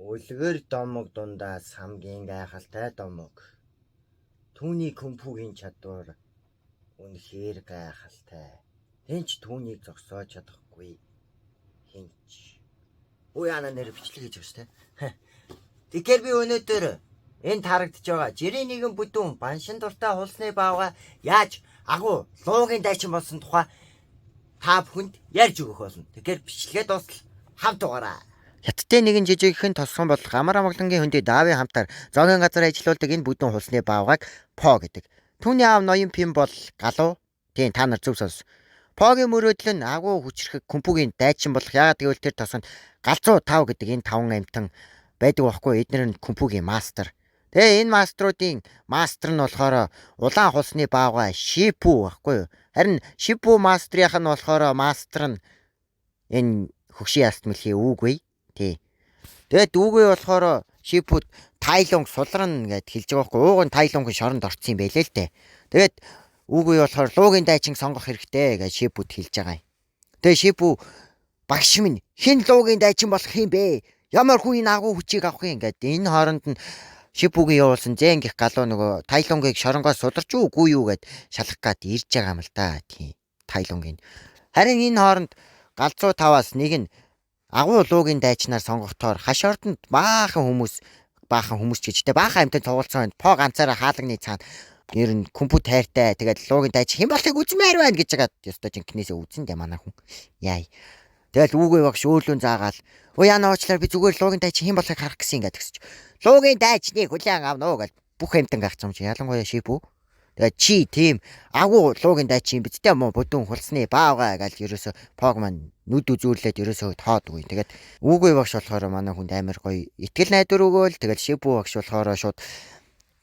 Үлгэр домог дундаас хамгийн гайхалтай домог. Түүний кунфугийн чадвар үнэхээр гайхалтай. Хинч түүнийг зогсоож чадахгүй. Хинч. Яна нэр бичлэг хийж байгаа шүү дээ. Тэгэхээр би өнөөдөр энд харагдаж байгаа жирийн нэгэн бүдүүн баншин дуртай хулсны баавга яаж агуу луугийн дайчин болсон тухай та бүхэнд ярьж өгөх болно. Тэгэхээр бичлэгээ дуустал хамт угаараа. Хятадын нэгэн жижигхэн тосгон бол амар амгалангийн хөндий Давын хамтаар зоогийн газар ажиллаулдаг энэ бүдүүн хулсны баавгайг По гэдэг. Түүний аав ноён Пим бол галуу. Тийм та нар зөв сонс. Погийн мөрөөдөл нь агуу хүчрэх кунфугийн дайчин болох. Яагаад гэвэл тэр тосгонд галзуу тав гэдэг энэ таван амьтан байдаг байхгүй. Эдгээр нь кунфугийн мастер. Тэгээ энэ маструудын мастер нь болохоор улаан хулсны баавгай Шипу байхгүй юу. Харин Шипу мастрийнх нь болохоор мастер нь энэ хөгшин яст мэлхий үүгүй. Тий. Тэгээд үүгүй болохоор Шипуд Тайлонг сулран гэд хэлж байгаа байхгүй. Ууг нь Тайлонгийн шоронд орцсон юм байлээ л дээ. Тэгээд үүгүй болохоор луугийн дайчин сонгох хэрэгтэй гэж Шипуд хэлж байгаа юм. Тэгээд Шипу багш минь хэн луугийн дайчин болох юм бэ? Ямар хүн энэ агуу хүчийг авах юм гэд энэ хооронд нь Шипугийн явуулсан зэн гих галуу нөгөө Тайлонгийг шоронгоос сударч үгүй юу гэд шалах гад ирж байгаа юм л да. Тий. Тайлонгийн. Харин энэ хооронд галзуу таваас нэг нь агуу луугийн дайчнаар сонгогдохоор хаш ордонд баахан хүмүүс ч гэжтэй баахан амьтад тоглолцсон По ганцаараа хаалганы цаана ер нь кунфу тайртай тэгээд луугийн дайч хэн болохыг үзмээр байна гэж байгаа. Ёстой жинкнээсээ үзэн дээ манай хүн. Яй. Тэгэл үүгүй багш өөлөн заагаал. Яна уучлаар би зүгээр луугийн дайч хэн болохыг харах гэсэн ингээд тэгсэж. Луугийн дайчныг хүлээн авна уу гэж бүх амьтан гагцсан юм чи ялангуяа Шипу. Тэгээд чи тийм агуу луугийн дайчин бидтэй мó бүдүүн хулсны баавгай гэж ерөөсө Пог маань нүд үзүүлээд ерөөсөө тоодгүй. Тэгээд үүгүй багш болохоор манай хүнд амар гоё итгэл найдвар өгөөл. Тэгээд Шипу багш болохоор шууд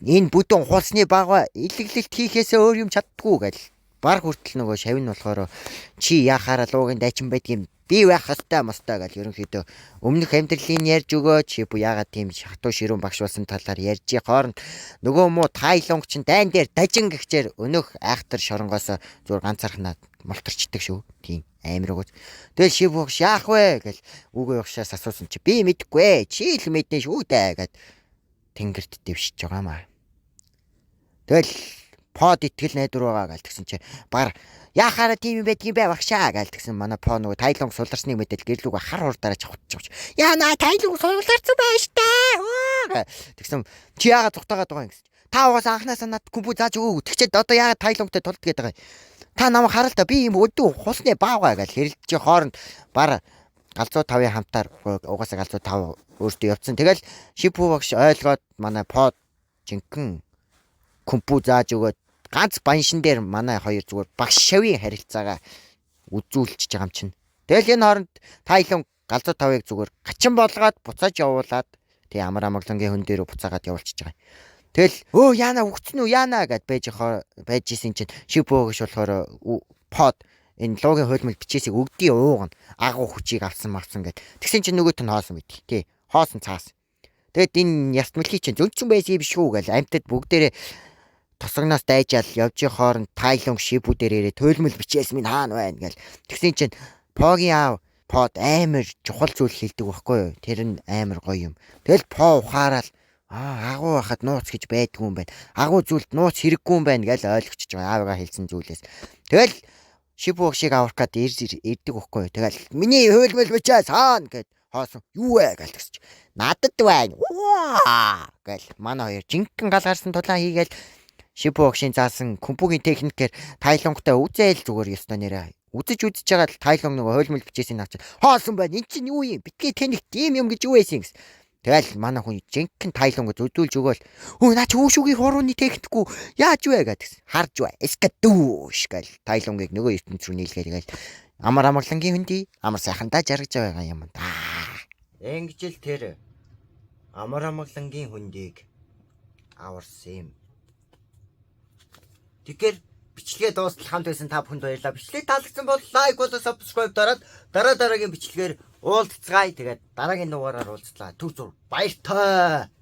энэ бүдүүн хулсны баавгай илэглэлт хийхээсээ өөр юм чаддгүй гэж баг хүртэл нөгөө шавь нь болохоор чи яхаараа луугийн дайчин байдгийн би байх хэвээр мостой гэж ерөнхийдөө өмнөх амьдралын ярьж өгөөд Шипу ягаад тийм хатуу ширүүн багш болсон талаар ярьж хооронд нөгөө муу Тайлонг чин дайн дээр дажин гихчээр өнөх айхтар шоронгоос зур ганцаархнаа мултарчдаг шүү. Тийм амар өгөөд. Тэгэл Шипу багш яах вэ гэж үгүй багшаас асуусан чи би мэдэхгүй чи л мэднэ шүү дээ гэд тэнгэрт дэвшиж байгаа маа. Тэгэл Под итгэл найдвар байгаа гал тэгсэн чи баг яхаараа тийм юм байдгийн бай багшаа гал тэгсэн манай По нөгөө Тайлонг суларсныг мэдэл гэрлүүг хар хурдаараа чавхчих. Яна Тайлонг суларсан байж таа. Тэгсэн чи яагаад зүхтагаад байгаа юм гэсэн. Та угаас анханасаа над кунфу зааж өгөө. Тэгчээд одоо яагаад Тайлонгтой тулд гээд байгаа юм. Та намайг харал та би юм өдөө хулсны баавгай гал хэрэлж хооронд бар галзуу тавын хамтаар угаасаа галзуу тав өөртөө явцсан. Тэгэл Шипу багш ойлгоод манай По жинхэнэ кунфу зааж өгөөд ганц баншин дээр манай хоёр зүгээр багш шавийн харилцаагаа үзүүлчихэж байгаа юм чинь. Тэгэл энэ хооронд Тайлонг галзуу тавыг зүгээр гачин болгоод буцааж явуулаад тий амар амгалангийн хүн дээр буцаагаад явуулчихж байгаа. Тэгэл яана үгцэн үү яана гэд байж исэн чинь Шипу гэж болохоор Под энэ луугийн хуйлмал бичээсийг өгдөө уугна агуу хүчийг авсан гэд. Тэгсэн чинь нөгөөт нь хоосон мэдээ. Тий хоосон цаас. Тэгэд энэ яст мэлхий чинь зөнцөн байсан юм шүү гэл амьтад бүгдээрээ тосгоноос дайжаал явж хооронд Тайлонг Шипу дээр ирээ туйлмал бичээс минь хаана байна гэл. Тэгсэн чинь Погийн аав Под амар чухал зүйл хэлдэг байхгүй юу? Тэр нь амар гоё юм. Тэгэл По ухаарал агуу байхад нууц гэж байдгүй юм байна. Агуу зүйлд нууц хэрэггүй юм байна гэж ойлгочихж байгаа аавыгаа хэлсэн зүйлээс. Тэгэл Шипу багшийг аврах гээд ирдэг байхгүй юу? Тэгэл миний хуйлмал бичээс хаана гэд хоосон. Юу вэ гэл тэгсэж. Надад байна. Гэл манай хоёр жинхэнэ гал гарсан тулаан хийгээл Шипу багшийн заасан кунфугийн техникээр Тайлонгтой үзээл зүгээр ёстой нэрээ. Үзэж байгаа Тайлонг нөгөө хуйлмал бичээсийг авч хоосон байна. Энд чинь юу юм? Битгий тэнийг тийм юм гэж юу байсан гэсэн. Тэгэл манай хүн жинхэнэ Тайлонг зүдүүлж өгөөл. Наа чи үүшүүгийн хурууны техникгүй яаж вэ гэдгсэн. Харж бай. Эскадүүш гэл Тайлонгийг нөгөө ертөнц рүү нийлгээл амар амгалангийн хөндий амар сайхандаа жаргаж байгаа юм да. Ингэж л тэр амар амгалангийн хөндийг аварсан юм. Тэгэхээр бичлэгээ дуустал хамт байсан та бүхэнд баярлалаа. Бичлэг таалагдсан бол лайк болон subscribe дараад дараагийн бичлэгээр уулзцгаая. Тэгээд дараагийн дугаараар уулзлаа. Түр баяртай.